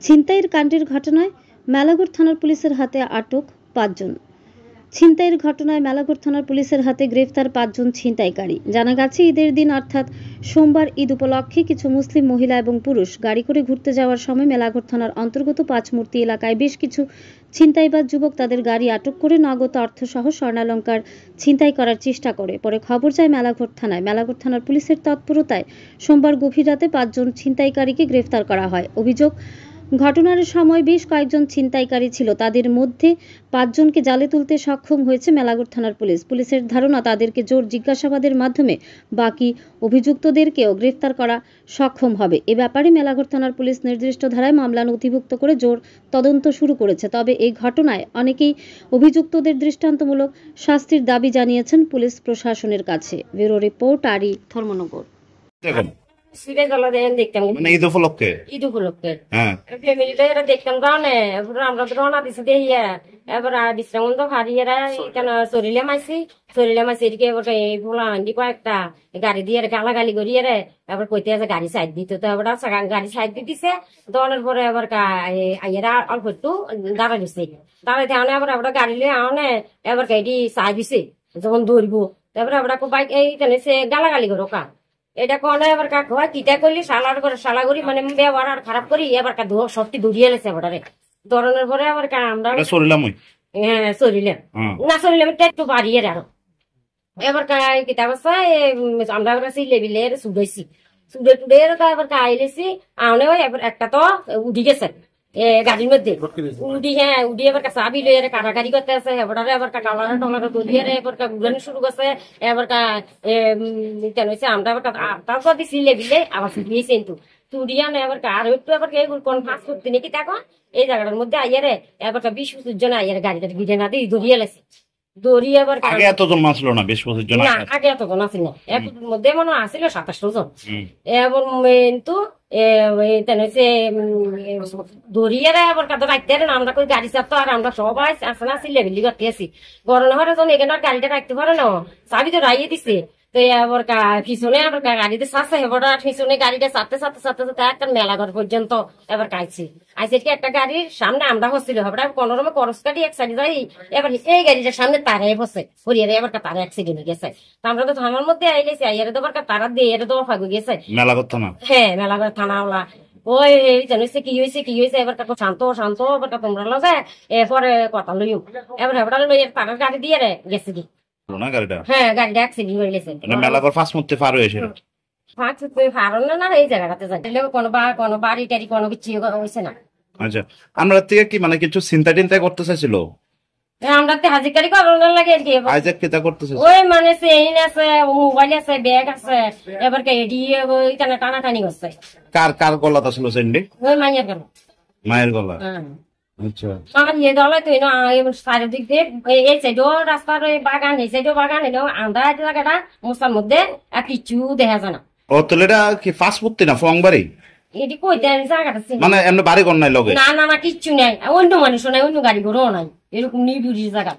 ছিনতাইয়ের কাণ্ডের ঘটনায় মেলাঘর থানার পুলিশের হাতে আটক ৫ জন। ছিনতাইয়ের ঘটনায় মেলাঘর থানার পুলিশের হাতে গ্রেফতার ৫ জন ছিনতাইকারী। জানা গেছে, ঈদের দিন অর্থাৎ সোমবার ঈদ উপলক্ষে কিছু মুসলিম মহিলা এবং পুরুষ গাড়ি করে ঘুরতে যাওয়ার সময় মেলাঘর থানার অন্তর্গত পাঁচমূর্তি এলাকায় বেশ কিছু ছিনতাইবাজ যুবক তাদের গাড়ি আটক করে নগদ অর্থসহ স্বর্ণালংকার ছিনতাই করার চেষ্টা করে। পরে খবর যায় মেলাঘর থানায়। মেলাঘর থানার পুলিশের তৎপরতায় সোমবার গভীর রাতে ৫ জন ছিনতাইকারীকে গ্রেফতার করা হয়। অভিযোগ, ঘটনার সময় বেশ কয়েকজন ছিনতাইকারী ছিল। তাদের মধ্যে ৫ জনকে জালে তুলতে সক্ষম হয়েছে মেলাঘর থানার পুলিশ। পুলিশের ধারণা, তাদেরকে জোর জিজ্ঞাসাবাদের মাধ্যমে বাকি অভিযুক্তদেরকেও গ্রেফতার করা সক্ষম হবে। এ ব্যাপারে মেলাঘর থানার পুলিশ নির্দিষ্ট ধারায় মামলা নথিভুক্ত করে জোর তদন্ত শুরু করেছে। তবে এই ঘটনায় অনেকেই অভিযুক্তদের দৃষ্টান্তমূলক শাস্তির দাবি জানিয়েছেন পুলিশ প্রশাসনের কাছে। ব্যুরো রিপোর্ট, আরি, ধর্মনগর। ঈদ উপলক্ষে ফ্যামিলিটা দেখতাম কারণে আমরা তো রওনা দিছি দেখিয়া এবার বিশ্রাম হারিয়ে চরিলে মাইছি এদিকে ভোলান্ডি কয়েকটা গাড়ি দিয়ে গালাগালি করিয়ে এবার কইতে আছে গাড়ি সাইড দিত। তো এবার গাড়ি সাইড দিয়ে দিছে। দলের পরে এবার আইয়েরা অল্প একটু দাঁড়া দিছে। দাঁড়াইতে আনে এবার আমরা গাড়ি লিয়ে আনে এবার এটি চাই দিছে যখন দৌড়বো। তারপরে আমরা বাইক এই সে গালাগালি করো কা এটা কনে এবার কাকু কিটা করলি শালার করে শালা করি মানে ব্যবহার আর খারাপ করি এবার সত্যি দৌড়িয়ে এলেছে এবারে ধরনের পরে আবার আমরা হ্যাঁ চলিলাম না চলিলাম একটু বাড়িয়ে আরো এবার কিতা করছে আমরা লেবিলে চুড়াইছি চুড়ে টুড়ে এবার আইলেছি আনে এবার একটা তো উঠি গেছে গাড়ির মধ্যে উঠি এবার চাবি লই কাটাকাটি করতে আছে এবার এবার কালার টলার তুলিয়ে এবার উড়ানো শুরু করছে। এবার আমরা তারপর দিছি লেবিলে আবার ছুটিয়েছি কিন্তু তুড়িয়া না এবার আরো একটু এবার কোন ফাঁস করতে নাকি দেখো এই জায়গাটার মধ্যে আইয়ারে এবার 20-25 জন আইয়ারে গাড়িটা গিরে না দিয়ে দৌড়িয়ে লেছে। দৌড়িয়ে এবার আগে এতজন ছিল না, 20-25 জন না, আগে এতজন আসিল না, এর মধ্যে মনে আসিল 27 জন। এবার কিন্তু দৌড়িয়ে এবার কাদা রাখতে আমরা কই গাড়ি চাপতো আর আমরা সবাই আসে না আসিল লেবিলি করতে আসি গরম হওয়ার জন্য এখানে গাড়িটা রাখতে পারে না, চাবি তো রাইয়ে দিছে। তো এবার পিছনে আবার গাড়িতে চাচ্ছে এবার পিছনে গাড়িটা চাপতে একটা মেলাঘর পর্যন্ত এবার কাইছি আইসে একটা গাড়ির সামনে আমরা হচ্ছিল এবার কোনোরকমে করস কাটি এক সাইডে যাই এবার এই গাড়িটার সামনে তারাই বসে হরিয়ারে এবার তারা অ্যাক্সিডেন্ট হয়ে গেছে। আমরা তো থানার মধ্যে আইলেছি আইয়ারে তো এবার তারা দিয়ে এর তো ফাঁক গেছে মেলাঘর থানা। হ্যাঁ মেলাঘর থানাওয়ালা ওই জানিস কি হয়েছে এবার কাকু শান্ত এবার তোমরা লগে এরপরে কথা লইও এবার এবার তারার গাড়ি দিয়ে গেছে কি হ্যাঁ গাড়িটা অ্যাক্সিডেন্ট হয়ে গেছে মেলাঘর ফাঁস মধ্যে পার হয়েছে না এই জায়গাটাতে কোনো বাড়ি টাড়ি কোনো কিছু হয়েছে না। আচ্ছা, আমরা থেকে কি মানে কিছু চিন্তা করতে চাইছিল আমরা হাজিকারি করানোর লাগে আর কি আইজাক কিটা করতেছে ওই মানে চেইন আছে মোবাইল আছে ব্যাগ আছে এবার এখানে টানাটানি করছে। কার গলাতে ছিল চেইনটি? ওই মায়ের গলা। আচ্ছা, আমার ইয়ে দলে তুই না চারিদিক দিয়ে এই সাইডও রাস্তার বাগান এই সাইডও বাগান এলো আমরা জায়গাটা মশার মধ্যে আর কিছু দেখা যায় না। ও তাহলে এটা কি ফাস্ট ফুড না ফংবাড়ি? এটি কই দেন জায়গাটা মানে এমনি বাড়ি ঘর নাই লগে? না কিচ্ছু নাই, অন্য মানুষ নাই, অন্য গাড়ি ঘরও নাই, এরকম নিবিড় জায়গা।